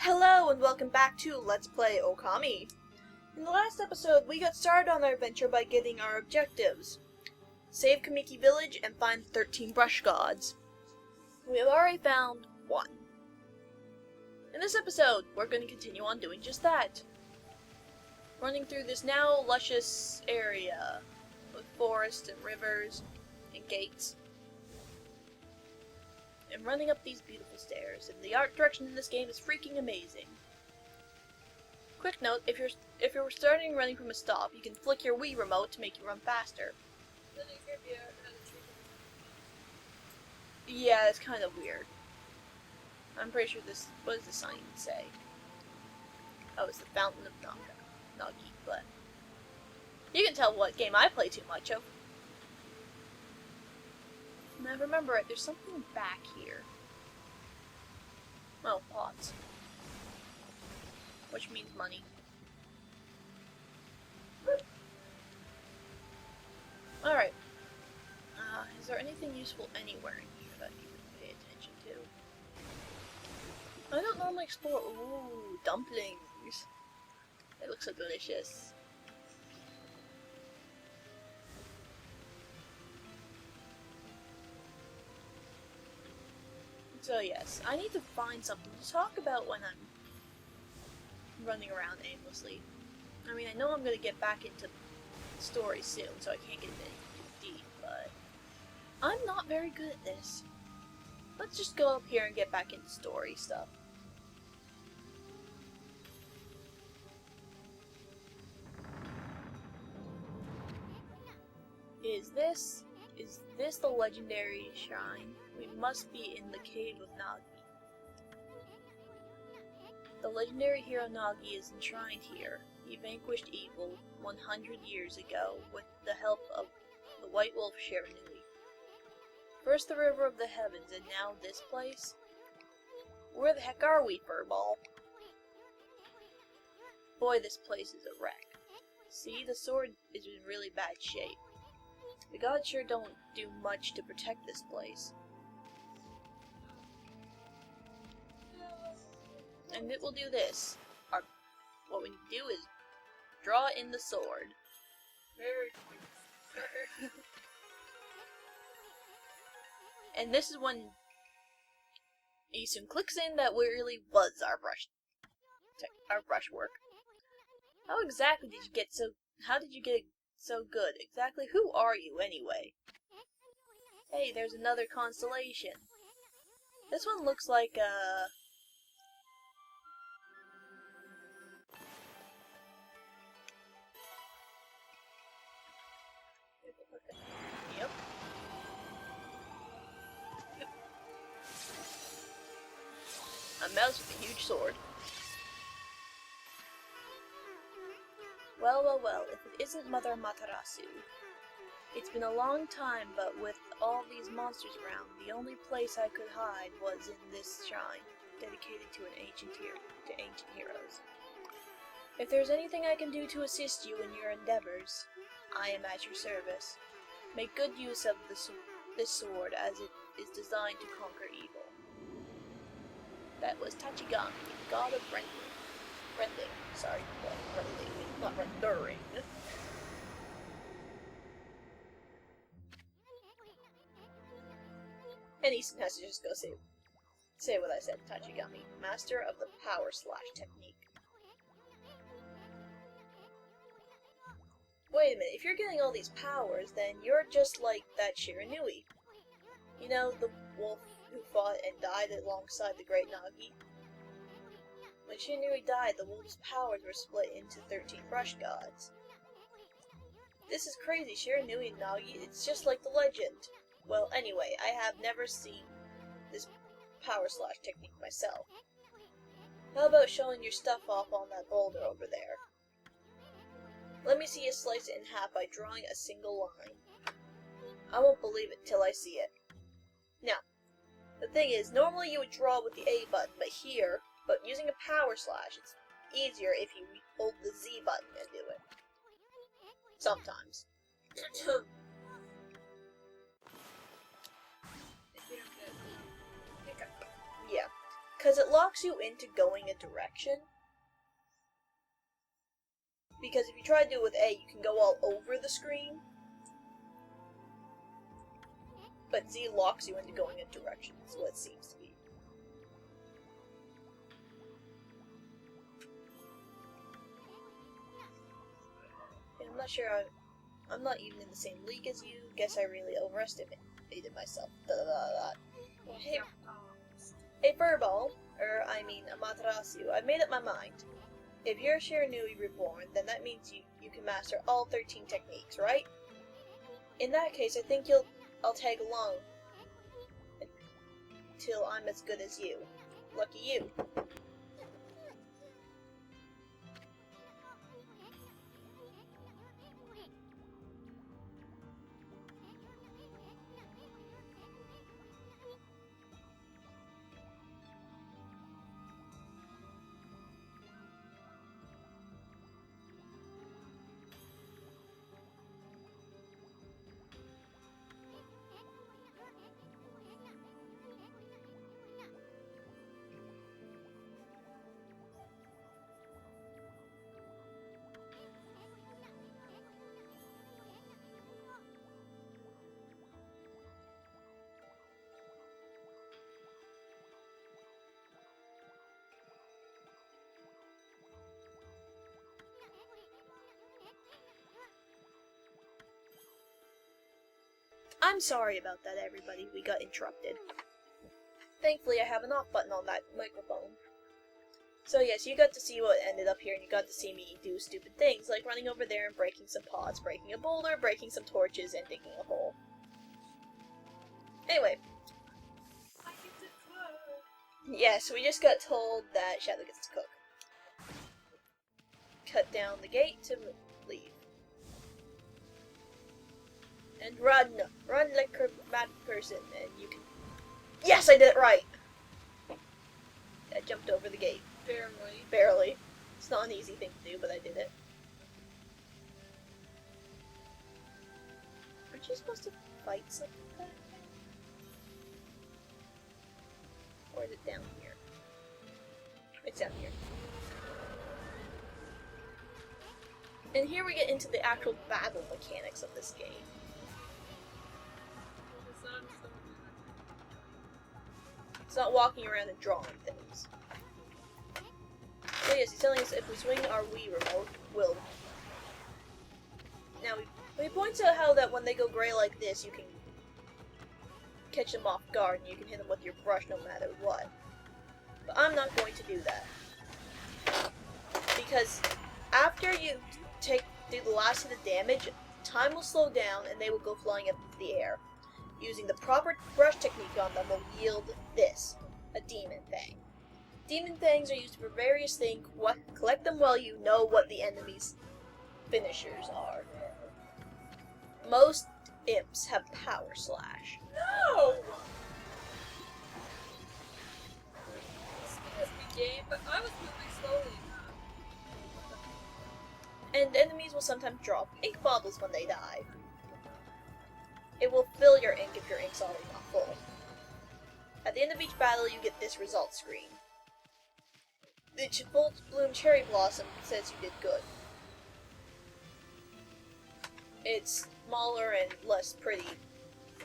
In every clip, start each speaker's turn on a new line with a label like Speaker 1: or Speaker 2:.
Speaker 1: Hello and welcome back to Let's Play Okami. In the last episode, we got started on our adventure by getting our objectives. Save Kamiki Village and find the 13 brush gods. We have already found one. In this episode, we're going to continue on doing just that. Running through this now luscious area with forests and rivers and gates. And running up these beautiful stairs, and the art direction in this game is freaking amazing. Quick note, if you're starting running from a stop, you can flick your Wii remote to make you run faster. Yeah, it's kind of weird. I'm pretty sure this, what does the sign say? Oh, it's the Fountain of Nagi, but you can tell what game I play too much of. Now remember it, there's something back here. Oh, pots. Which means money. Alright. Is there anything useful anywhere in here that you would pay attention to? I don't normally explore. Ooh, dumplings. They look so delicious. So yes, I need to find something to talk about when I'm running around aimlessly. I mean, I know I'm going to get back into story soon, so I can't get into anything too deep, but I'm not very good at this. Let's just go up here and get back into story stuff. Is this the legendary shrine? We must be in the cave of Nagi. The legendary hero Nagi is enshrined here. He vanquished evil 100 years ago with the help of the White Wolf Shiranui. First the River of the Heavens, and now this place? Where the heck are we, Furball? Boy, this place is a wreck. See, the sword is in really bad shape. The gods sure don't do much to protect this place. And it will do this. What we need to do is draw in the sword. And this is when Isun clicks in that really was our brush work. How exactly did you get so? How did you get so good? Exactly who are you anyway? Hey, there's another constellation. This one looks like a... Yep. A mouse with a huge sword. Well, if it isn't Mother Matarasu. It's been a long time, but with all these monsters around, the only place I could hide was in this shrine, dedicated to ancient heroes. If there's anything I can do to assist you in your endeavors, I am at your service. Make good use of this sword, as it is designed to conquer evil. That was Tachigami, god of rending. Sorry, rending, not rendering. And Easton has to just go say what I said. Tachigami, master of the power slash technique. Wait a minute, if you're getting all these powers, then you're just like that Shiranui. You know, the wolf who fought and died alongside the great Nagi? When Shiranui died, the wolf's powers were split into 13 brush gods. This is crazy, Shiranui and Nagi, it's just like the legend. Well, anyway, I have never seen this power slash technique myself. How about showing your stuff off on that boulder over there? Let me see you slice it in half by drawing a single line. I won't believe it till I see it. Now, the thing is, normally you would draw with the A button, but using a power slash, it's easier if you hold the Z button and do it. Sometimes. Yeah. because it locks you into going a direction. Because if you try to do it with A, you can go all over the screen. But Z locks you into going a direction, is what it seems to be. And I'm not sure I'm not even in the same league as you. Guess I really overestimated myself. Hey Furball, Amaterasu, I've made up my mind. If you're Shiranui Reborn, then that means you can master all 13 techniques, right? In that case, I think I'll tag along until I'm as good as you. Lucky you. I'm sorry about that, everybody. We got interrupted. Thankfully, I have an off button on that microphone. So yes, you got to see what ended up here, and you got to see me do stupid things, like running over there and breaking some pots, breaking a boulder, breaking some torches, and digging a hole. Anyway.
Speaker 2: I get to cook.
Speaker 1: Yes, we just got told that Shadow gets to cook. Cut down the gate to leave. And run like a mad person, and you can... Yes, I did it right! I jumped over the gate. Barely. It's not an easy thing to do, but I did it. Aren't you supposed to fight something back there? Or is it down here? It's down here. And here we get into the actual battle mechanics of this game. It's not walking around and drawing things. So yes, he's telling us if we swing our Wii remote, we'll... Now, he points out how that when they go gray like this, you can catch them off guard and you can hit them with your brush no matter what. But I'm not going to do that. Because after you do the last of the damage, time will slow down and they will go flying up into the air. Using the proper brush technique on them will yield this, a Demon Fang. Demon Fangs are used for various things. Collect them while you know what the enemy's finishers are. Most imps have Power Slash.
Speaker 2: No! Excuse me, game, but I was moving slowly enough.
Speaker 1: And enemies will sometimes drop ink bottles when they die. It will fill your ink if your ink's already not full. At the end of each battle, you get this result screen. The full bloom cherry blossom says you did good. It's smaller and less pretty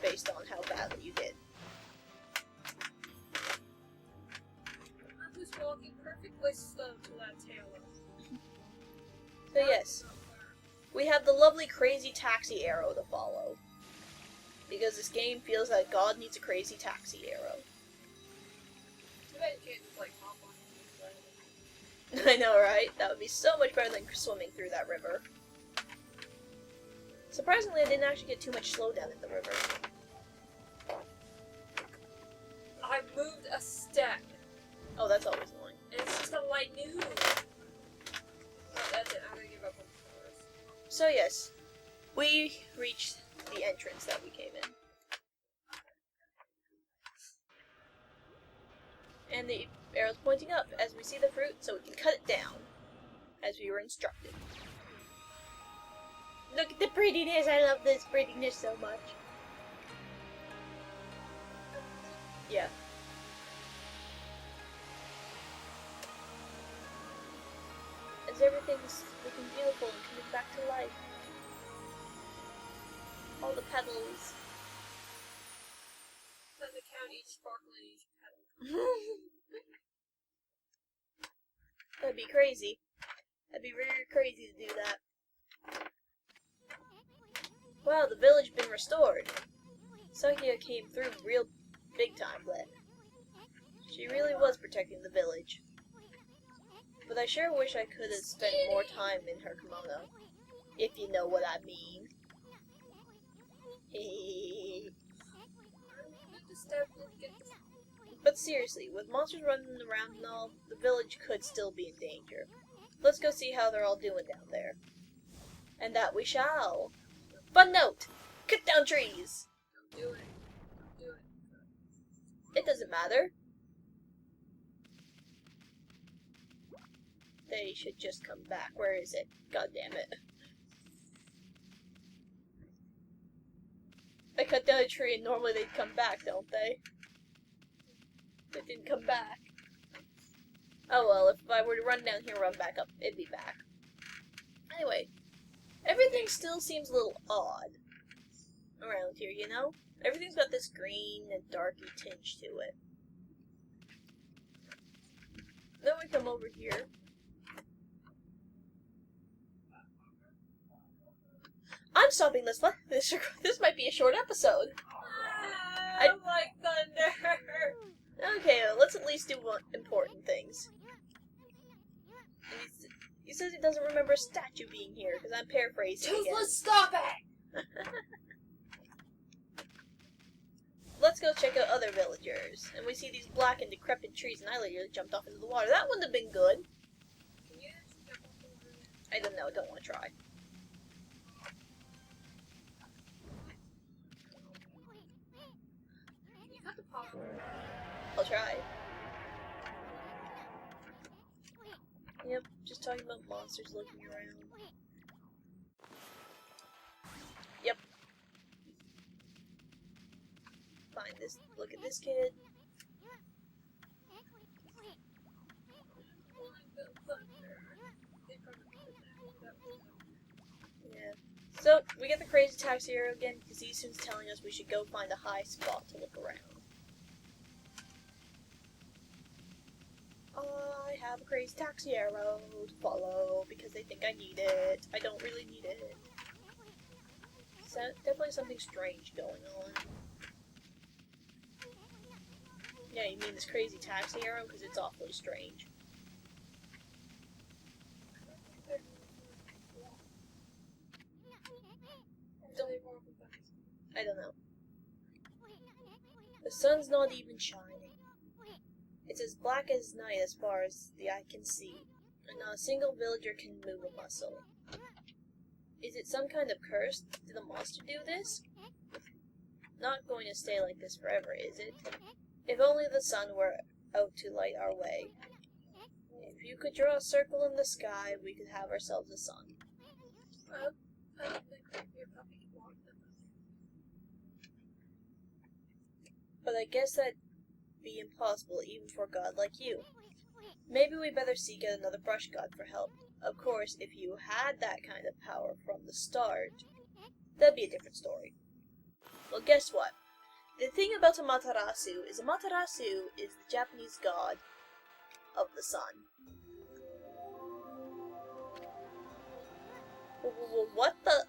Speaker 1: based on how badly you did.
Speaker 2: I was walking perfectly slow to that tailor.
Speaker 1: So yes, we have the lovely crazy taxi arrow to follow. Because this game feels that God needs a crazy taxi arrow.
Speaker 2: Too bad you can't just like hop on it.
Speaker 1: I know, right? That would be so much better than swimming through that river. Surprisingly, I didn't actually get too much slowdown in the river.
Speaker 2: I moved a step.
Speaker 1: Oh, that's always annoying.
Speaker 2: And it's just a light move. Oh, that's it. I'm gonna give up on the forest.
Speaker 1: So yes, we reached the entrance that we came in. And the arrow's pointing up as we see the fruit, so we can cut it down, as we were instructed. Look at the prettiness! I love this prettiness so much. Yeah. because everything's looking beautiful and coming back to life. All the petals.
Speaker 2: Then the count each sparkle in each petal.
Speaker 1: That'd be crazy. That'd be really crazy to do that. Wow, the village been restored. Sakia came through real big time then. She really was protecting the village. But I sure wish I could have spent more time in her kimono. If you know what I mean. But seriously, with monsters running around and all, the village could still be in danger. Let's go see how they're all doing down there. And that we shall. Fun note! Cut down trees!
Speaker 2: Don't do it. Don't do it.
Speaker 1: It doesn't matter. They should just come back. Where is it? God damn it. I cut down a tree and normally they'd come back, don't they? They didn't come back. Oh well, if I were to run down here and run back up, it'd be back. Anyway, everything still seems a little odd around here, you know? Everything's got this green and darky tinge to it. Then we come over here. I'm stopping this one. This might be a short episode.
Speaker 2: I don't like thunder.
Speaker 1: Okay, let's at least do important things. He says he doesn't remember a statue being here, because I'm paraphrasing again.
Speaker 2: Toothless, stop it!
Speaker 1: Let's go check out other villagers. And we see these black and decrepit trees, and I literally jumped off into the water. That wouldn't have been good.
Speaker 2: Can you actually jump off the water?
Speaker 1: I don't know, I don't want to try.
Speaker 2: You got the pop.
Speaker 1: I'll try. Yep, just talking about monsters looking around. Yep. Find this. Look at this kid. Yeah. So, we get the crazy taxi arrow again, because Easton's telling us we should go find a high spot to look around. I have a crazy taxi arrow to follow because they think I need it. I don't really need it. So, definitely something strange going on. Yeah, you mean this crazy taxi arrow? Because it's awfully strange. I don't know. The sun's not even shining. It's as black as night as far as the eye can see, and not a single villager can move a muscle. Is it some kind of curse? Did the monster do this? Not going to stay like this forever, is it? If only the sun were out to light our way. If you could draw a circle in the sky, we could have ourselves a sun.
Speaker 2: I don't think your puppy can walk them.
Speaker 1: But I guess that'd be impossible even for a god like you. Maybe we better seek out another brush god for help. Of course, if you had that kind of power from the start, that'd be a different story. Well, guess what? The thing about Amaterasu is the Japanese god of the sun. What the?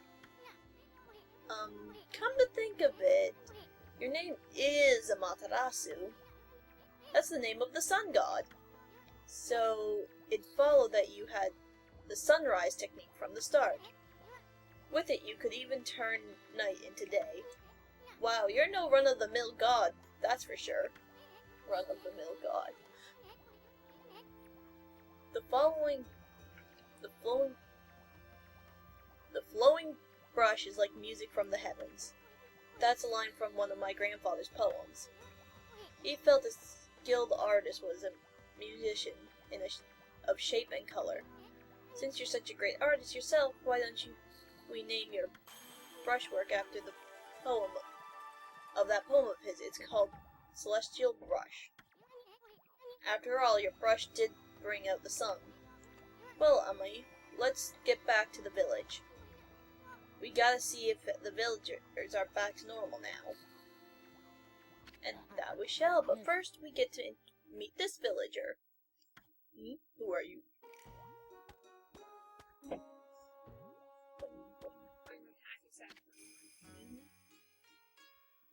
Speaker 1: Come to think of it, your name is Amaterasu. That's the name of the sun god. So, it followed that you had the sunrise technique from the start. With it, you could even turn night into day. Wow, you're no run-of-the-mill god, that's for sure. Run-of-the-mill god. The flowing brush is like music from the heavens. That's a line from one of my grandfather's poems. He felt a skilled artist was a musician of shape and color. Since you're such a great artist yourself, why don't we name your brushwork after the poem of that poem of his? It's called Celestial Brush. After all, your brush did bring out the sun. Well, Emily, let's get back to the village. We gotta see if the villagers are back to normal now. And that we shall, but first we get to meet this villager. Who are you?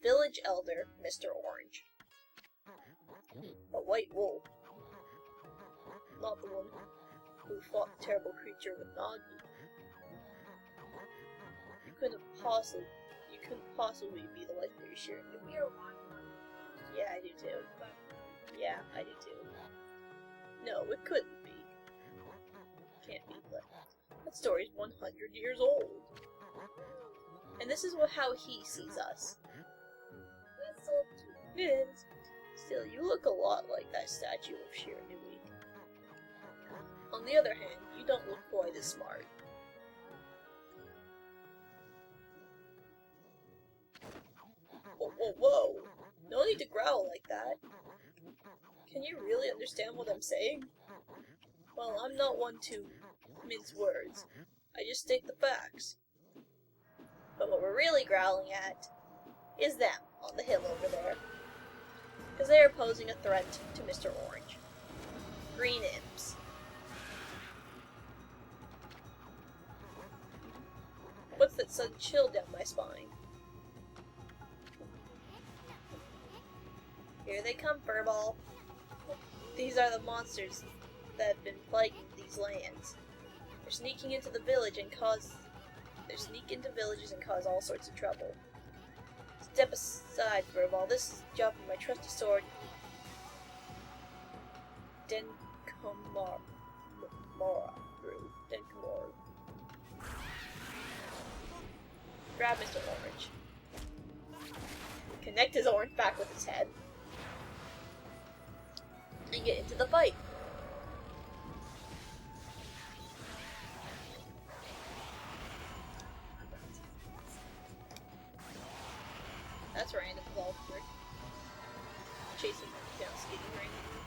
Speaker 1: Village Elder, Mr. Orange. A white wolf. Not the one who fought the terrible creature with Nagi. You couldn't possibly be the legendary Shiranui.
Speaker 2: You're one.
Speaker 1: Yeah, I do too. Yeah, I do too. No, it couldn't be. Can't be, but that story's 100 years old. And this is how he sees us.
Speaker 2: That's old too.
Speaker 1: It is. Still, you look a lot like that statue of Shiranui. On the other hand, you don't look quite as smart. Whoa, whoa, whoa! No need to growl like that. Can you really understand what I'm saying? Well, I'm not one to mince words. I just state the facts. But what we're really growling at is them on the hill over there. Because they are posing a threat to Mr. Orange. Green imps. What's that sudden chill down my spine? Here they come, Furball. These are the monsters that have been plaguing these lands. They're sneaking into the village and sneak into villages and cause all sorts of trouble. Step aside, Furball. This is the job of my trusty sword, Denkomaru. Grab Mr. Orange. Connect his orange back with his head. And get into the fight. That's random as all for chasing down skating randomly.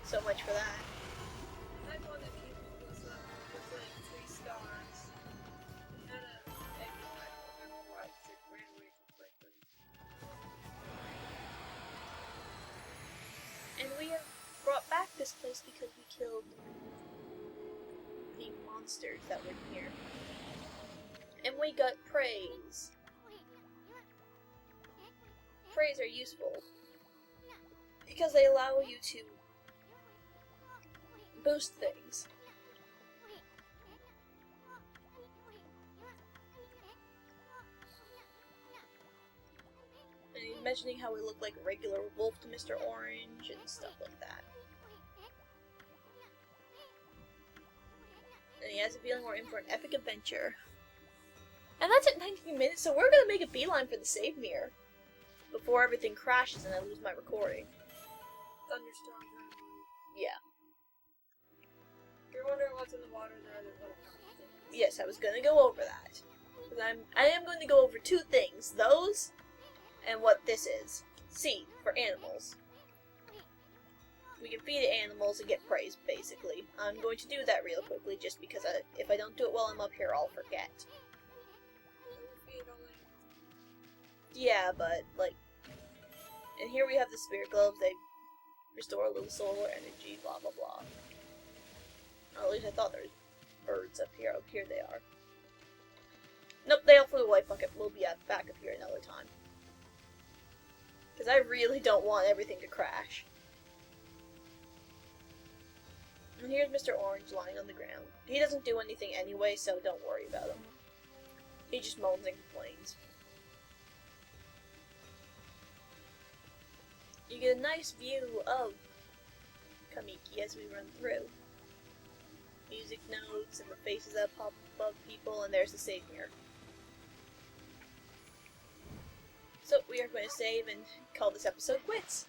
Speaker 1: So much for that.
Speaker 2: I had one that was like 3 stars. It had a egg on it. I don't know why it ran away too quickly.
Speaker 1: And we have brought back this place because we killed the monsters that were here. And we got praise. Praise are useful because they allow you to boost things. And he's mentioning how we look like a regular wolf to Mr. Orange and stuff like that. And he has a feeling we're in for an epic adventure. And that's at 19 minutes, so we're gonna make a beeline for the save mirror before everything crashes and I lose my recording.
Speaker 2: Thunderstorm.
Speaker 1: Yeah.
Speaker 2: If you're wondering what's in the water, there are the little things.
Speaker 1: Yes, I was gonna go over that. Because I am going to go over 2 things. Those, and what this is. Seed, for animals. We can feed animals and get praise, basically. I'm going to do that real quickly, just because if I don't do it while I'm up here, I'll forget. Yeah, but, like... And here we have the spirit globes. They restore a little solar energy, blah blah blah. Or at least I thought there was birds up here. Up here they are. Nope, they all flew away. Fuck it. We'll be back up here another time. Because I really don't want everything to crash. And here's Mr. Orange lying on the ground. He doesn't do anything anyway, so don't worry about him. He just moans and complains. You get a nice view of Kamiki as we run through. Music notes and the faces that pop above people, and there's the save mirror. So we are going to save and call this episode quits.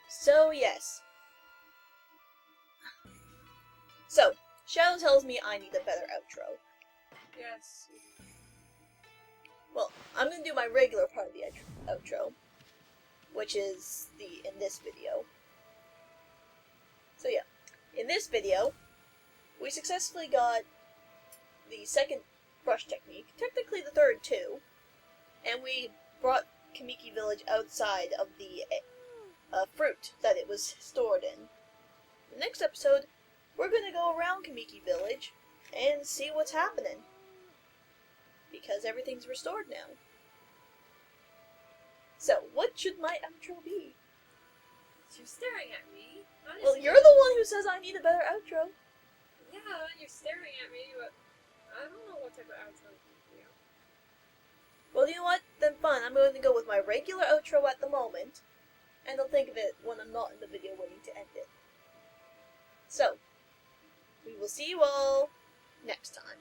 Speaker 1: So yes. So, Shadow tells me I need a better outro.
Speaker 2: Yes.
Speaker 1: Well, I'm gonna do my regular part of the outro, which is in this video. So yeah, in this video, we successfully got the second brush technique, technically the third too, and we brought Kamiki Village outside of the fruit that it was stored in. The next episode, we're gonna go around Kamiki Village and see what's happening, because everything's restored now. So, what should my outro be?
Speaker 2: You're staring at me.
Speaker 1: Well, you're the one who says I need a better outro.
Speaker 2: Yeah, you're staring at me, but I don't know what type of outro to do.
Speaker 1: Well, you know what? Then fine, I'm going to go with my regular outro at the moment, and I'll think of it when I'm not in the video waiting to end it. So, we will see you all next time.